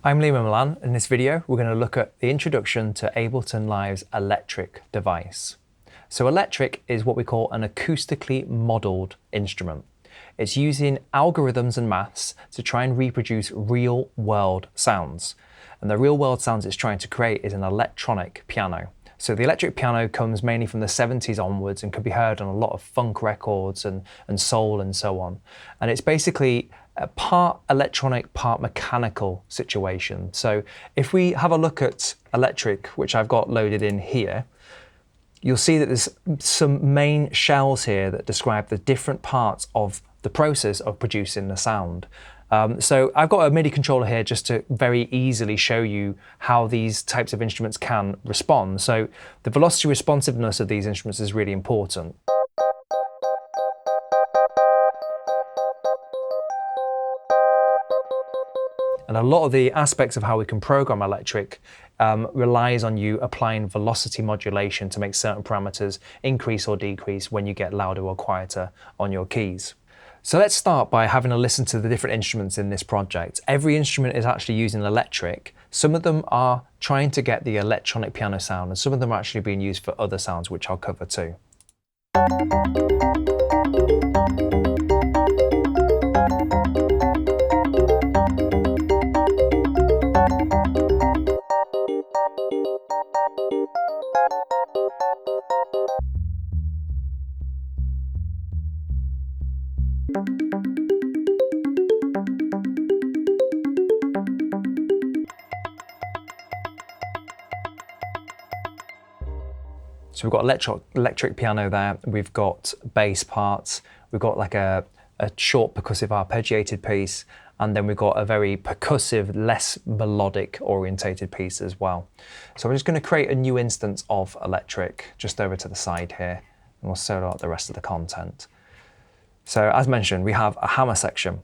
I'm Liam Milan. In this video, we're going to look at the introduction to Ableton Live's electric device. So electric is what we call an acoustically modelled instrument. It's using algorithms and maths to try and reproduce real-world sounds. And the real-world sounds it's trying to create is an electronic piano. So the electric piano comes mainly from the 70s onwards and can be heard on a lot of funk records and soul and so on. And it's basically a part electronic, part mechanical situation. So if we have a look at electric, which I've got loaded in here, you'll see that there's some main shells here that describe the different parts of the process of producing the sound. So I've got a MIDI controller here just to very easily show you how these types of instruments can respond. So the velocity responsiveness of these instruments is really important. And a lot of the aspects of how we can program electric relies on you applying velocity modulation to make certain parameters increase or decrease when you get louder or quieter on your keys. So let's start by having a listen to the different instruments in this project. Every instrument is actually using electric. Some of them are trying to get the electronic piano sound, and some of them are actually being used for other sounds, which I'll cover too. So we've got electric piano there, we've got bass parts, we've got like a short percussive arpeggiated piece, and then we've got a very percussive, less melodic orientated piece as well. So we're just going to create a new instance of electric just over to the side here, and we'll sort out the rest of the content. So as mentioned, we have a hammer section.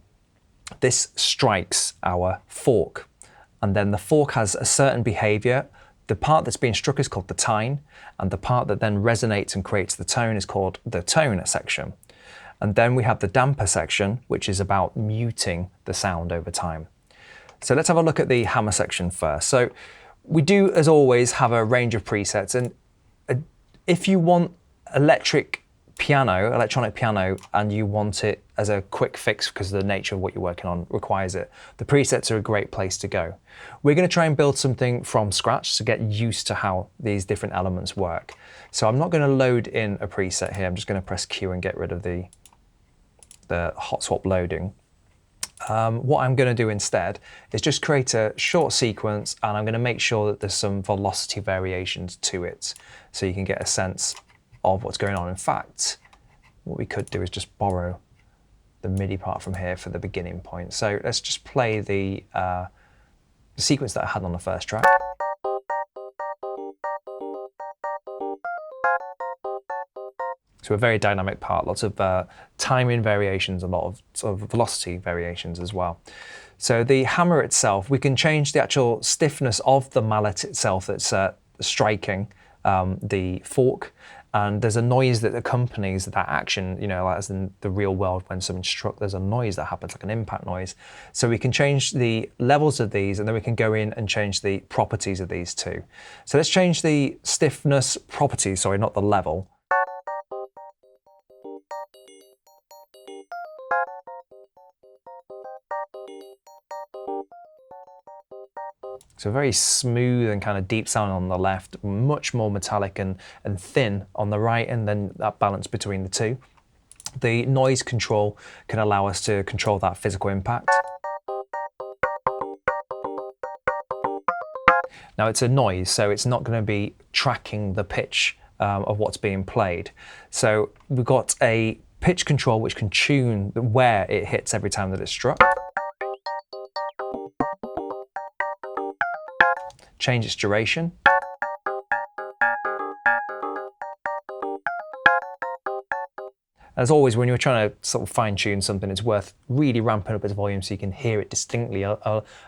This strikes our fork, and then the fork has a certain behavior. The part that's being struck is called the tine, and the part that then resonates and creates the tone is called the tone section. And then we have the damper section, which is about muting the sound over time. So let's have a look at the hammer section first. So we do, as always, have a range of presets, and if you want electronic piano, and you want it as a quick fix because the nature of what you're working on requires it, the presets are a great place to go. We're going to try and build something from scratch to get used to how these different elements work. So I'm not going to load in a preset here. I'm just going to press Q and get rid of the hot swap loading. What I'm going to do instead is just create a short sequence, and I'm going to make sure that there's some velocity variations to it so you can get a sense of what's going on. In fact, what we could do is just borrow the MIDI part from here for the beginning point. So let's just play the sequence that I had on the first track. So a very dynamic part, lots of timing variations, a lot of sort of velocity variations as well. So the hammer itself, we can change the actual stiffness of the mallet itself that's striking the fork. And there's a noise that accompanies that action, you know, as in the real world when someone's struck, there's a noise that happens, like an impact noise. So we can change the levels of these, and then we can go in and change the properties of these too. So let's change the stiffness property, sorry, not the level. So very smooth and kind of deep sound on the left, much more metallic and thin on the right, and then that balance between the two. The noise control can allow us to control that physical impact. Now it's a noise, so it's not going to be tracking the pitch of what's being played. So we've got a pitch control which can tune where it hits every time that it's struck. Change its duration. As always, when you're trying to sort of fine-tune something, it's worth really ramping up its volume so you can hear it distinctly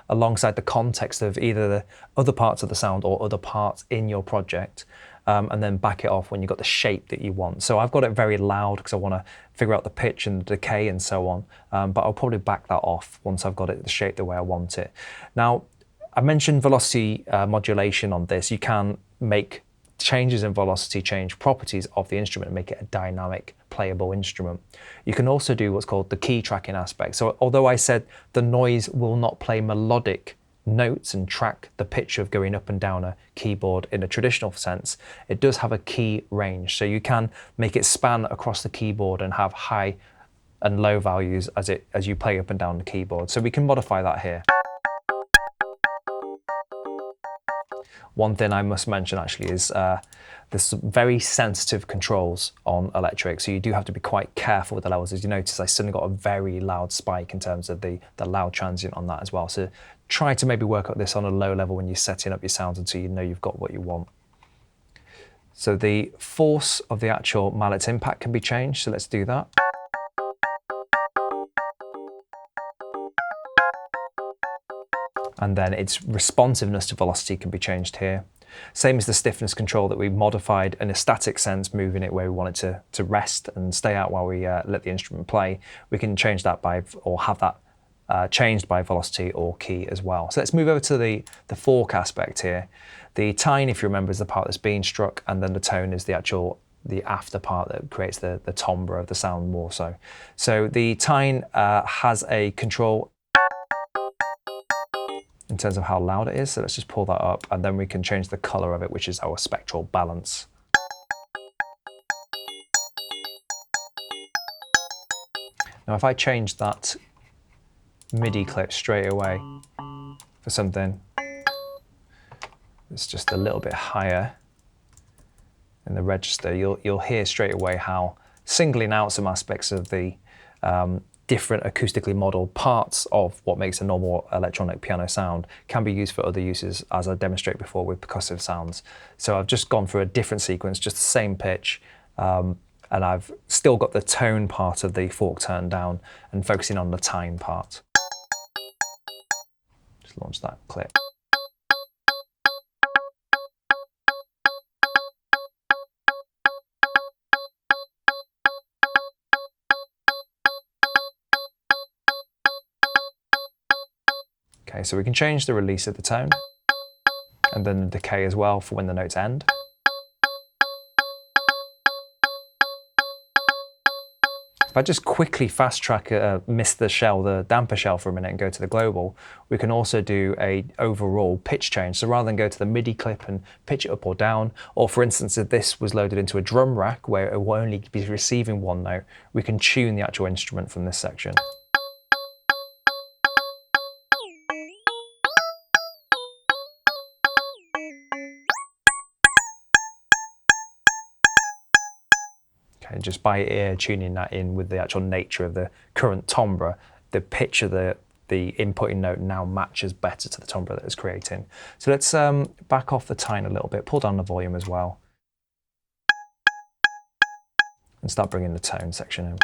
alongside the context of either the other parts of the sound or other parts in your project. and then back it off when you've got the shape that you want. So I've got it very loud because I want to figure out the pitch and the decay and so on, but I'll probably back that off once I've got it the shape the way I want it. Now, I mentioned velocity modulation on this. You can make changes in velocity, change properties of the instrument and make it a dynamic, playable instrument. You can also do what's called the key tracking aspect. So although I said the noise will not play melodic notes and track the pitch of going up and down a keyboard in a traditional sense, it does have a key range. So you can make it span across the keyboard and have high and low values as you play up and down the keyboard. So we can modify that here. One thing I must mention actually is there's some very sensitive controls on electric, so you do have to be quite careful with the levels. As you notice, I suddenly got a very loud spike in terms of the loud transient on that as well. So try to maybe work up this on a low level when you're setting up your sounds until you know you've got what you want. So the force of the actual mallet's impact can be changed, so let's do that. And then its responsiveness to velocity can be changed here. Same as the stiffness control that we modified in a static sense, moving it where we want it to rest and stay out while we let the instrument play. We can change that by, or have that changed by velocity or key as well. So let's move over to the fork aspect here. The tine, if you remember, is the part that's being struck, and then the tone is the after part that creates the timbre of the sound more so. So the tine has a control in terms of how loud it is. So let's just pull that up, and then we can change the color of it, which is our spectral balance. Now, if I change that MIDI clip straight away for something that's just a little bit higher in the register, you'll hear straight away how singling out some aspects of the different acoustically modeled parts of what makes a normal electronic piano sound can be used for other uses, as I demonstrated before with percussive sounds. So I've just gone through a different sequence, just the same pitch, and I've still got the tone part of the fork turned down and focusing on the tine part. Just launch that clip. Okay, so we can change the release of the tone and then the decay as well for when the notes end. If I just quickly fast track, miss the shell, the damper shell for a minute and go to the global, we can also do a overall pitch change. So rather than go to the MIDI clip and pitch it up or down, or for instance, if this was loaded into a drum rack where it will only be receiving one note, we can tune the actual instrument from this section. Okay, just by ear tuning that in with the actual nature of the current timbre, the pitch of the inputting note now matches better to the timbre that it's creating. So let's back off the tine a little bit, pull down the volume as well, and start bringing the tone section in.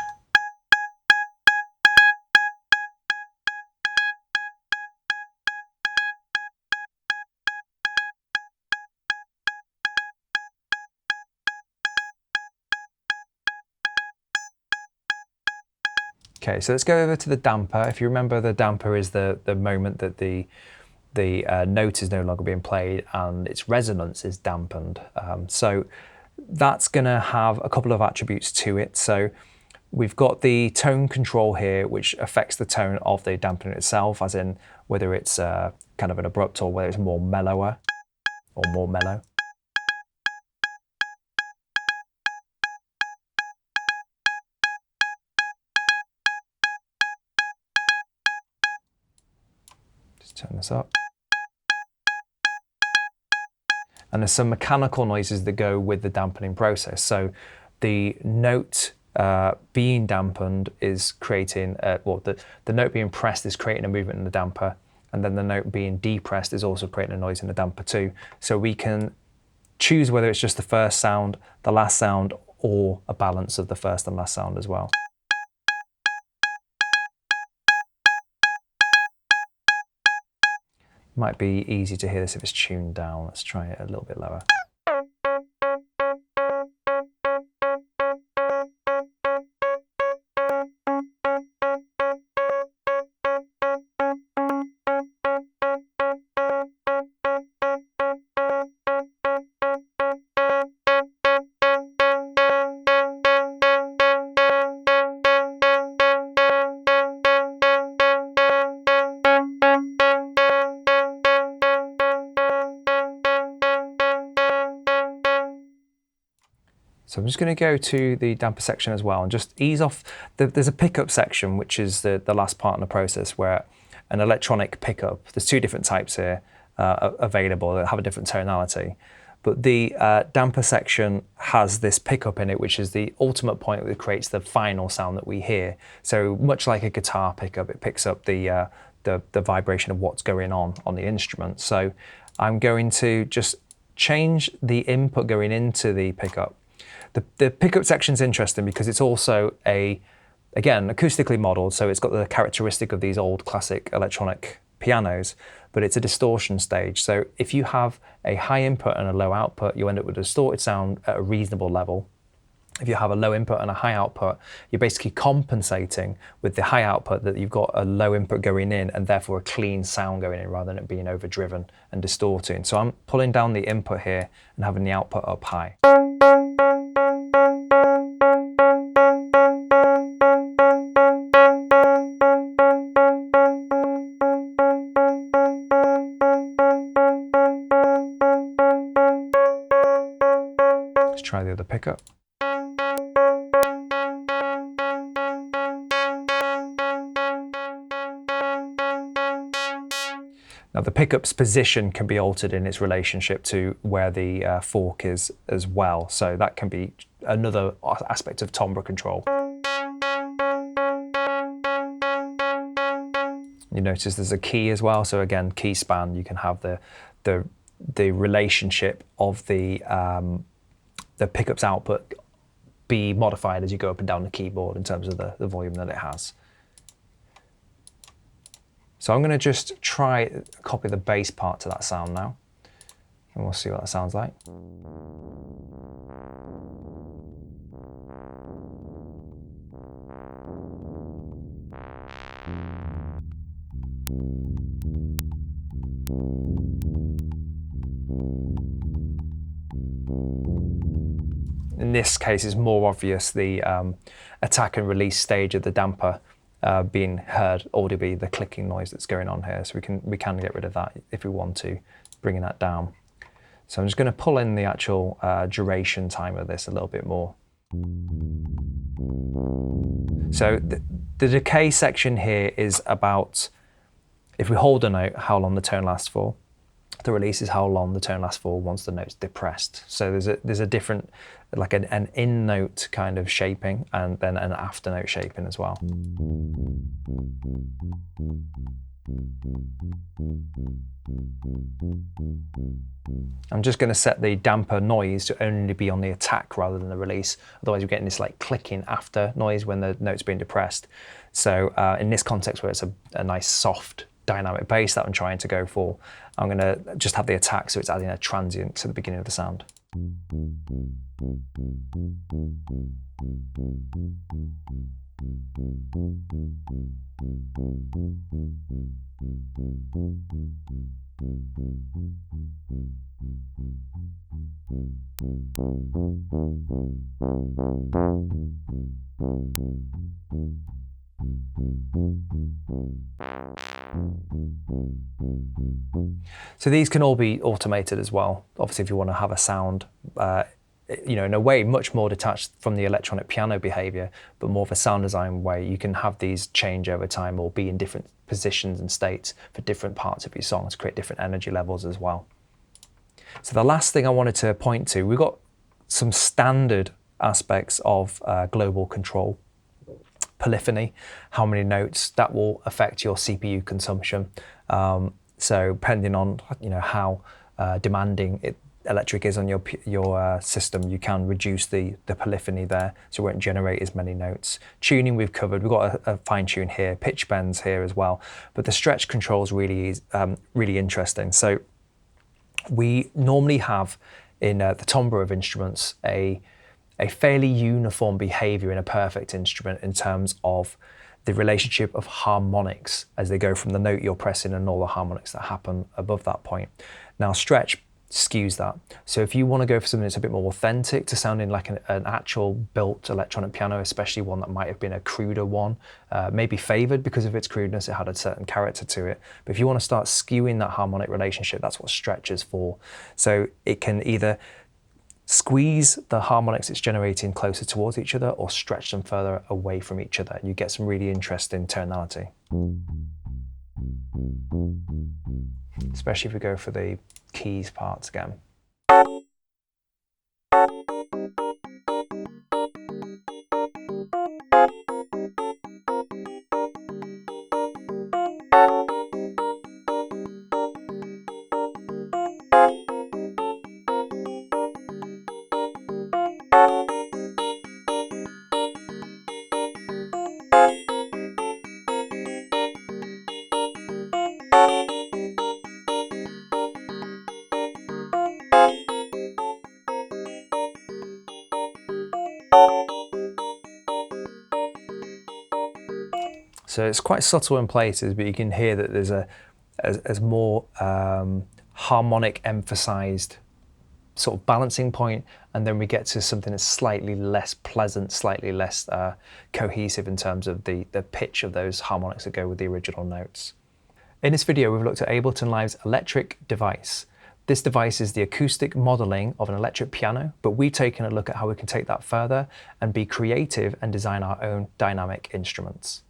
Okay, so let's go over to the damper. If you remember, the damper is the moment that the note is no longer being played and its resonance is dampened. So that's going to have a couple of attributes to it. So we've got the tone control here, which affects the tone of the dampener itself, as in whether it's kind of an abrupt or whether it's more mellower or more mellow. Just turn this up. And there's some mechanical noises that go with the dampening process. So the note being dampened is creating, the note being pressed is creating a movement in the damper, and then the note being depressed is also creating a noise in the damper too. So we can choose whether it's just the first sound, the last sound, or a balance of the first and last sound as well. Might be easy to hear this if it's tuned down. Let's try it a little bit lower. So I'm just going to go to the damper section as well and just ease off. There's a pickup section, which is the last part in the process, where an electronic pickup, there's two different types here available that have a different tonality. But the damper section has this pickup in it, which is the ultimate point that creates the final sound that we hear. So much like a guitar pickup, it picks up the vibration of what's going on the instrument. So I'm going to just change the input going into the pickup. The pickup section is interesting because it's also again, acoustically modeled, so it's got the characteristic of these old classic electronic pianos, but it's a distortion stage. So if you have a high input and a low output, you end up with a distorted sound at a reasonable level. If you have a low input and a high output, you're basically compensating with the high output that you've got a low input going in and therefore a clean sound going in rather than it being overdriven and distorting. So I'm pulling down the input here and having the output up high. Let's try the other pickup. Now the pickup's position can be altered in its relationship to where the fork is as well. So that can be another aspect of timbre control. You notice there's a key as well. So again, key span, you can have the relationship of the pickup's output be modified as you go up and down the keyboard in terms of the volume that it has. So I'm going to just try copy the bass part to that sound now, and we'll see what that sounds like. In this case, it's more obvious the attack and release stage of the damper being heard audibly, the clicking noise that's going on here. So we can get rid of that if we want to, bringing that down. So I'm just going to pull in the actual duration time of this a little bit more. So the decay section here is about, if we hold a note, how long the tone lasts for. The release is how long the tone lasts for once the note's depressed. So there's a different, like an in note kind of shaping and then an after note shaping as well. I'm just going to set the damper noise to only be on the attack rather than the release. Otherwise you're getting this like clicking after noise when the note's being depressed. So in this context where it's a nice soft dynamic bass that I'm trying to go for, I'm going to just have the attack so it's adding a transient to the beginning of the sound. So these can all be automated as well. Obviously, if you want to have a sound, in a way much more detached from the electronic piano behavior, but more of a sound design way, you can have these change over time or be in different positions and states for different parts of your song to create different energy levels as well. So the last thing I wanted to point to, we've got some standard aspects of global control. Polyphony, how many notes, that will affect your CPU consumption. So depending on how demanding electric is on your system, you can reduce the polyphony there, so it won't generate as many notes. Tuning we've covered, we've got a fine tune here, pitch bends here as well, but the stretch control is really interesting. So we normally have in the timbre of instruments a fairly uniform behavior in a perfect instrument in terms of the relationship of harmonics as they go from the note you're pressing and all the harmonics that happen above that point. Now stretch skews that. So if you want to go for something that's a bit more authentic to sounding like an actual built electronic piano, especially one that might have been a cruder one, maybe favoured because of its crudeness, it had a certain character to it. But if you want to start skewing that harmonic relationship, that's what stretch is for. So it can either squeeze the harmonics it's generating closer towards each other or stretch them further away from each other. You get some really interesting tonality. Especially if we go for the keys parts again. So it's quite subtle in places, but you can hear that there's a more harmonic emphasized sort of balancing point, and then we get to something that's slightly less pleasant, slightly less cohesive in terms of the pitch of those harmonics that go with the original notes. In this video, we've looked at Ableton Live's electric device. This device is the acoustic modeling of an electric piano, but we've taken a look at how we can take that further and be creative and design our own dynamic instruments.